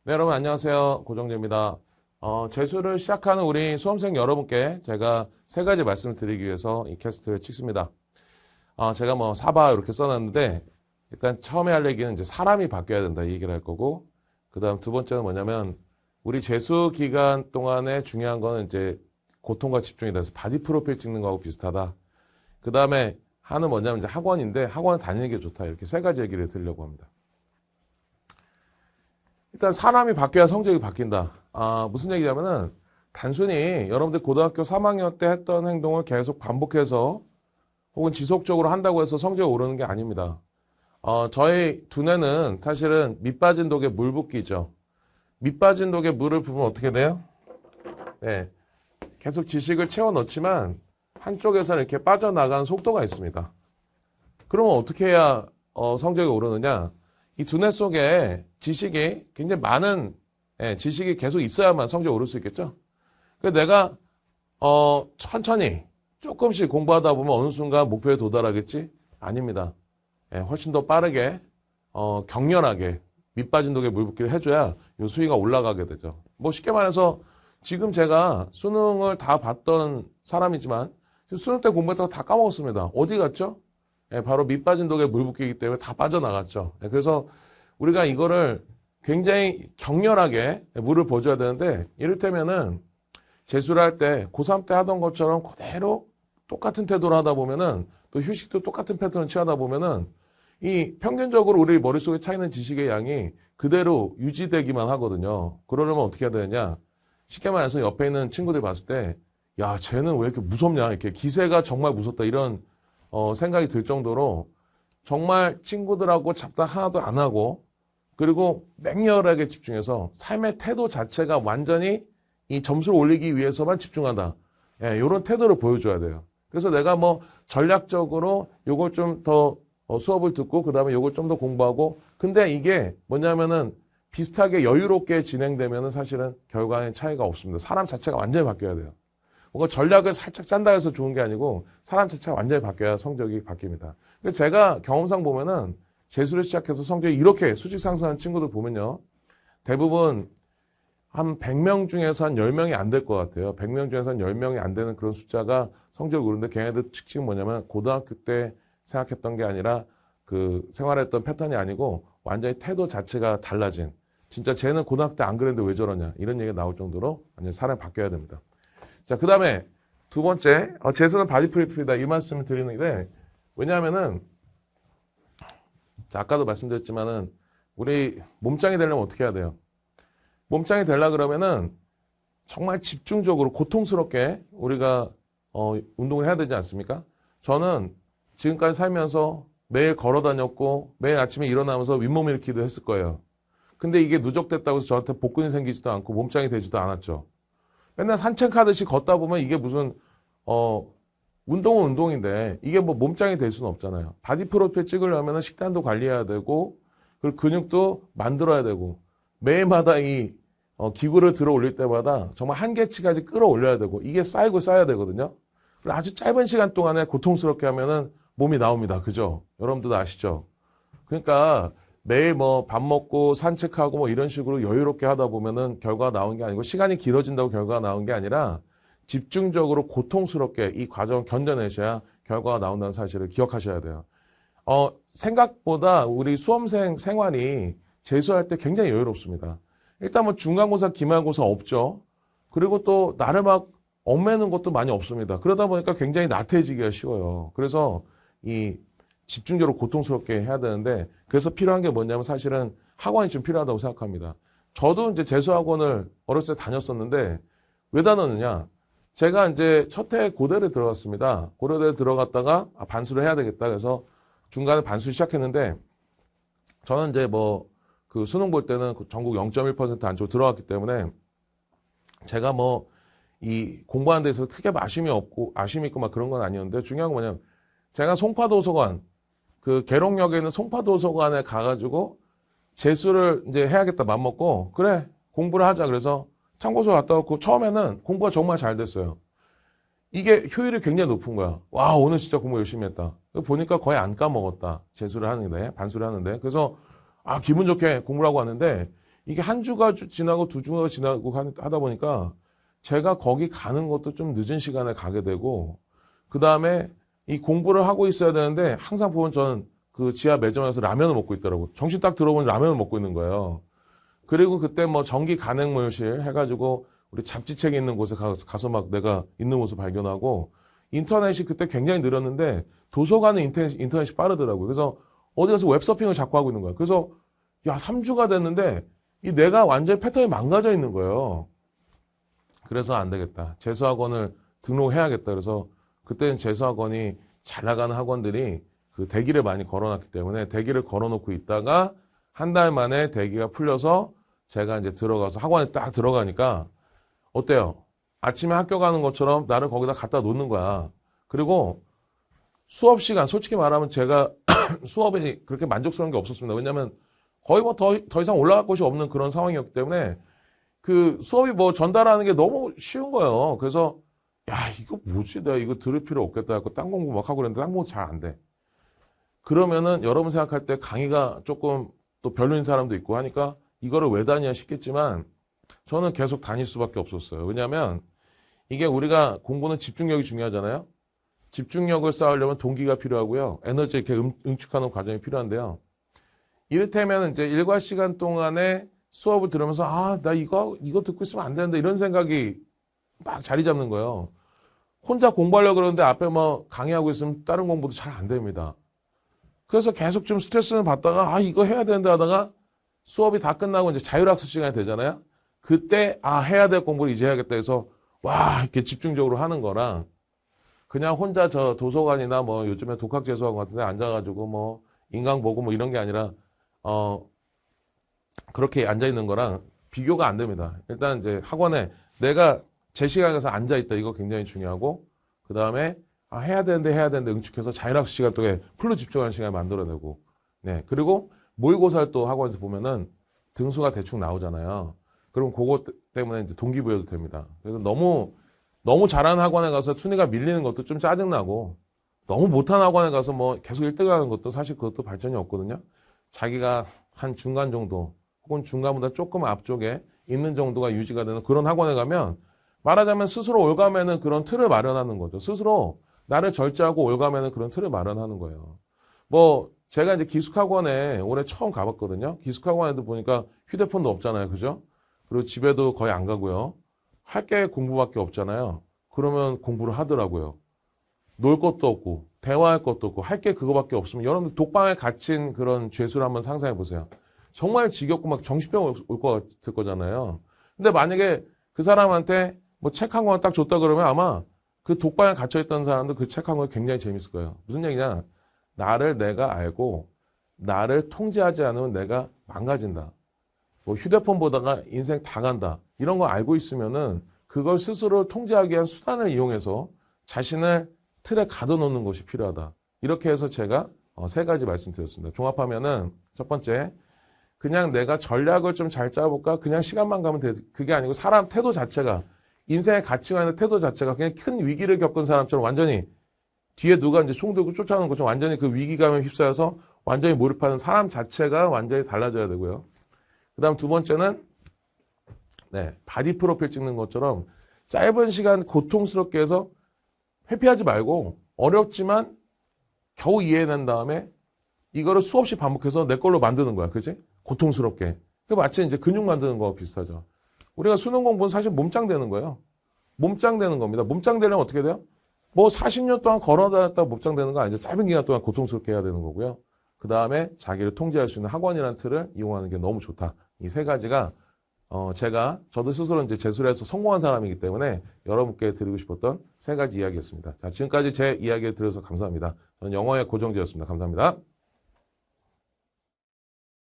네, 여러분 안녕하세요. 고정재입니다. 재수를 시작하는 우리 수험생 여러분께 제가 세 가지 말씀을 드리기 위해서 이 캐스트를 찍습니다. 제가 뭐 사바 이렇게 써놨는데 일단 처음에 할 얘기는 이제 사람이 바뀌어야 된다 이 얘기를 할 거고, 그 다음 두 번째는 뭐냐면 우리 재수 기간 동안에 중요한 거는 이제 고통과 집중이다. 그래서 바디 프로필 찍는 거하고 비슷하다. 그 다음에 하는 뭐냐면 이제 학원인데 학원을 다니는 게 좋다. 이렇게 세 가지 얘기를 드리려고 합니다. 일단 사람이 바뀌어야 성적이 바뀐다. 무슨 얘기냐면은 단순히 여러분들 고등학교 3학년 때 했던 행동을 계속 반복해서 혹은 지속적으로 한다고 해서 성적이 오르는 게 아닙니다. 저희 두뇌는 사실은 밑 빠진 독에 물 붓기죠. 밑 빠진 독에 물을 부으면 어떻게 돼요? 네, 계속 지식을 채워 넣지만 한쪽에서는 이렇게 빠져나가는 속도가 있습니다. 그러면 어떻게 해야 성적이 오르느냐? 이 두뇌 속에 지식이 굉장히 많은 지식이 계속 있어야만 성적이 오를 수 있겠죠. 그래서 내가 천천히 조금씩 공부하다 보면 어느 순간 목표에 도달하겠지? 아닙니다. 훨씬 더 빠르게 격렬하게 밑 빠진 독에 물 붓기를 해줘야 이 수위가 올라가게 되죠. 뭐 쉽게 말해서 지금 제가 수능을 다 봤던 사람이지만 수능 때 공부했다가 다 까먹었습니다. 어디 갔죠? 바로 밑 빠진 독에 물 붓기이기 때문에 다 빠져나갔죠. 그래서 우리가 이거를 굉장히 격렬하게 물을 부어줘야 되는데, 이를테면은 재수를 할 때 고3 때 하던 것처럼 그대로 똑같은 태도를 하다 보면은, 또 휴식도 똑같은 패턴을 취하다 보면은 이 평균적으로 우리 머릿속에 차이는 지식의 양이 그대로 유지되기만 하거든요. 그러려면 어떻게 해야 되느냐? 쉽게 말해서 옆에 있는 친구들 봤을 때, 야, 쟤는 왜 이렇게 무섭냐? 이렇게 기세가 정말 무섭다. 이런 생각이 들 정도로 정말 친구들하고 잡담 하나도 안 하고, 그리고 맹렬하게 집중해서 삶의 태도 자체가 완전히 이 점수를 올리기 위해서만 집중한다. 이런 태도를 보여줘야 돼요. 그래서 내가 뭐 전략적으로 요걸 좀 더 수업을 듣고 그 다음에 요걸 좀 더 공부하고, 근데 이게 뭐냐면은 비슷하게 여유롭게 진행되면은 사실은 결과에 차이가 없습니다. 사람 자체가 완전히 바뀌어야 돼요. 뭔가 전략을 살짝 짠다 해서 좋은 게 아니고 사람 자체가 완전히 바뀌어야 성적이 바뀝니다. 제가 경험상 보면은 재수를 시작해서 성적이 이렇게 수직 상승한 친구들 보면요, 대부분 한 100명 중에서 한 10명이 안 될 것 같아요. 100명 중에서 한 10명이 안 되는 그런 숫자가 성적이 오르는데, 걔네들 특징은 뭐냐면 고등학교 때 생각했던 게 아니라 그 생활했던 패턴이 아니고 완전히 태도 자체가 달라진, 진짜 쟤는 고등학교 때 안 그랬는데 왜 저러냐, 이런 얘기가 나올 정도로 완전히 사람이 바뀌어야 됩니다. 자, 그 다음에 두 번째, 재수는 바디 프로필이다 이 말씀을 드리는데, 왜냐하면은 자, 아까도 말씀드렸지만은 우리 몸짱이 되려면 어떻게 해야 돼요? 몸짱이 되려 그러면은 정말 집중적으로 고통스럽게 우리가 운동을 해야 되지 않습니까? 저는 지금까지 살면서 매일 걸어 다녔고 매일 아침에 일어나면서 윗몸 일으키기도 했을 거예요. 근데 이게 누적됐다고 해서 저한테 복근이 생기지도 않고 몸짱이 되지도 않았죠. 맨날 산책하듯이 걷다 보면 이게 무슨 운동은 운동인데 이게 뭐 몸짱이 될 수는 없잖아요. 바디 프로필 찍으려면 식단도 관리해야 되고, 그리고 근육도 만들어야 되고, 매일마다 이 기구를 들어 올릴 때마다 정말 한계치까지 끌어올려야 되고, 이게 쌓이고 쌓여야 되거든요. 그리고 아주 짧은 시간 동안에 고통스럽게 하면은 몸이 나옵니다. 그죠? 여러분들도 아시죠? 그러니까 매일 뭐 밥 먹고 산책하고 뭐 이런 식으로 여유롭게 하다 보면은 결과가 나온 게 아니고, 시간이 길어진다고 결과가 나온 게 아니라 집중적으로 고통스럽게 이 과정을 견뎌내셔야 결과가 나온다는 사실을 기억하셔야 돼요. 생각보다 우리 수험생 생활이 재수할 때 굉장히 여유롭습니다. 일단 뭐 중간고사, 기말고사 없죠. 그리고 또 나를 막 얽매는 것도 많이 없습니다. 그러다 보니까 굉장히 나태해지기가 쉬워요. 그래서 이 집중적으로 고통스럽게 해야 되는데, 그래서 필요한 게 뭐냐면 사실은 학원이 좀 필요하다고 생각합니다. 저도 이제 재수학원을 어렸을 때 다녔었는데 왜 다녔느냐? 제가 이제 첫 해 고대를 들어갔습니다. 고대를 들어갔다가 반수를 해야 되겠다. 그래서 중간에 반수 시작했는데, 저는 이제 뭐 그 수능 볼 때는 전국 0.1% 안쪽으로 들어갔기 때문에 제가 뭐 이 공부하는 데 있어서 크게 아쉬움이 있고 막 그런 건 아니었는데, 중요한 건 뭐냐면 제가 송파도서관, 그 계룡역에 있는 송파도서관에 가가지고 재수를 이제 해야겠다 맘먹고, 그래 공부를 하자 그래서 참고서 갔다 왔고, 처음에는 공부가 정말 잘 됐어요. 이게 효율이 굉장히 높은 거야. 와, 오늘 진짜 공부 열심히 했다. 보니까 거의 안 까먹었다. 재수를 하는데, 반수를 하는데. 그래서 기분 좋게 공부를 하고 왔는데, 이게 한 주가 지나고 두 주가 지나고 하다 보니까 제가 거기 가는 것도 좀 늦은 시간에 가게 되고, 그 다음에 이 공부를 하고 있어야 되는데 항상 보면 저는 그 지하 매점에서 라면을 먹고 있더라고요. 정신 딱 들어보니 라면을 먹고 있는 거예요. 그리고 그때 뭐 정기 간행모실 해가지고 우리 잡지책이 있는 곳에 가서 막 내가 있는 모습 발견하고, 인터넷이 그때 굉장히 느렸는데 도서관은 인터넷이 빠르더라고요. 그래서 어디 가서 웹서핑을 자꾸 하고 있는 거예요. 그래서 야, 3주가 됐는데 이 내가 완전히 패턴이 망가져 있는 거예요. 그래서 안 되겠다. 재수학원을 등록해야겠다. 그래서 그때는 재수학원이 잘 나가는 학원들이 그 대기를 많이 걸어놨기 때문에 대기를 걸어놓고 있다가 한 달 만에 대기가 풀려서 제가 이제 들어가서 학원에 딱 들어가니까 어때요? 아침에 학교 가는 것처럼 나를 거기다 갖다 놓는 거야. 그리고 수업 시간, 솔직히 말하면 제가 수업에 그렇게 만족스러운 게 없었습니다. 왜냐면 거의 뭐 더 이상 올라갈 곳이 없는 그런 상황이었기 때문에 그 수업이 뭐 전달하는 게 너무 쉬운 거예요. 그래서 야, 이거 뭐지? 내가 이거 들을 필요 없겠다 하고 딴 공부 막 하고 그랬는데 딴 공부 잘 안 돼. 그러면은 여러분 생각할 때 강의가 조금 또 별로인 사람도 있고 하니까 이거를 왜 다니냐 싶겠지만 저는 계속 다닐 수밖에 없었어요. 왜냐하면 이게 우리가 공부는 집중력이 중요하잖아요. 집중력을 쌓으려면 동기가 필요하고요. 에너지 이렇게 응축하는 과정이 필요한데요. 이를테면 이제 일과 시간 동안에 수업을 들으면서 아, 나 이거 듣고 있으면 안 되는데 이런 생각이 막 자리 잡는 거예요. 혼자 공부하려고 그러는데 앞에 뭐 강의하고 있으면 다른 공부도 잘 안 됩니다. 그래서 계속 좀 스트레스를 받다가 아, 이거 해야 되는데 하다가 수업이 다 끝나고 이제 자율학습 시간이 되잖아요. 그때 아, 해야 될 공부를 이제 해야겠다 해서 와, 이렇게 집중적으로 하는 거랑 그냥 혼자 저 도서관이나 뭐 요즘에 독학재수학원 같은 데 앉아가지고 뭐 인강 보고 뭐 이런 게 아니라 그렇게 앉아 있는 거랑 비교가 안 됩니다. 일단 이제 학원에 내가 제 시간에서 앉아 있다 이거 굉장히 중요하고, 그 다음에 아, 해야 되는데 응축해서 자율학습 시간 동안 풀로 집중하는 시간을 만들어내고, 네. 그리고 모의고사를 또 학원에서 보면은 등수가 대충 나오잖아요. 그럼 그것 때문에 이제 동기부여도 됩니다. 그래서 너무 잘하는 학원에 가서 순위가 밀리는 것도 좀 짜증나고, 너무 못하는 학원에 가서 뭐 계속 1등 하는 것도 사실 그것도 발전이 없거든요. 자기가 한 중간 정도, 혹은 중간보다 조금 앞쪽에 있는 정도가 유지가 되는 그런 학원에 가면 말하자면 스스로 올가매는 그런 틀을 마련하는 거죠. 스스로 나를 절제하고 올가매는 그런 틀을 마련하는 거예요. 뭐 제가 이제 기숙학원에 올해 처음 가봤거든요. 기숙학원에도 보니까 휴대폰도 없잖아요. 그죠? 그리고 집에도 거의 안 가고요. 할 게 공부밖에 없잖아요. 그러면 공부를 하더라고요. 놀 것도 없고 대화할 것도 없고 할 게 그거밖에 없으면 여러분들 독방에 갇힌 그런 죄수를 한번 상상해 보세요. 정말 지겹고 막 정신병 올 것 같을 거잖아요. 근데 만약에 그 사람한테 뭐 책 한 권 딱 줬다 그러면 아마 그 독방에 갇혀있던 사람도 그 책 한 권 굉장히 재밌을 거예요. 무슨 얘기냐? 나를 내가 알고 나를 통제하지 않으면 내가 망가진다. 뭐 휴대폰 보다가 인생 다 간다. 이런 거 알고 있으면은 그걸 스스로 통제하기 위한 수단을 이용해서 자신을 틀에 가둬놓는 것이 필요하다. 이렇게 해서 제가 3가지 말씀드렸습니다. 종합하면은 첫 번째, 그냥 내가 전략을 좀 잘 짜볼까? 그냥 시간만 가면 돼. 그게 아니고 사람 태도 자체가, 인생의 가치관의 태도 자체가 그냥 큰 위기를 겪은 사람처럼 완전히 뒤에 누가 이제 총 들고 쫓아오는 것처럼 완전히 그 위기감에 휩싸여서 완전히 몰입하는 사람 자체가 완전히 달라져야 되고요. 그 다음 두 번째는, 네, 바디 프로필 찍는 것처럼 짧은 시간 고통스럽게 해서 회피하지 말고 어렵지만 겨우 이해해낸 다음에 이거를 수없이 반복해서 내 걸로 만드는 거야. 그치? 고통스럽게. 그 마치 이제 근육 만드는 거와 비슷하죠. 우리가 수능 공부는 사실 몸짱 되는 거예요. 몸짱 되는 겁니다. 몸짱 되려면 어떻게 돼요? 뭐 40년 동안 걸어다녔다가 몸짱 되는 거 아니죠. 짧은 기간 동안 고통스럽게 해야 되는 거고요. 그 다음에 자기를 통제할 수 있는 학원이라는 틀을 이용하는 게 너무 좋다. 이 3가지가 저도 스스로 이제 재수를 해서 성공한 사람이기 때문에 여러분께 드리고 싶었던 3가지 이야기였습니다. 자, 지금까지 제 이야기를 들어서 감사합니다. 저는 영어의 고정재였습니다. 감사합니다.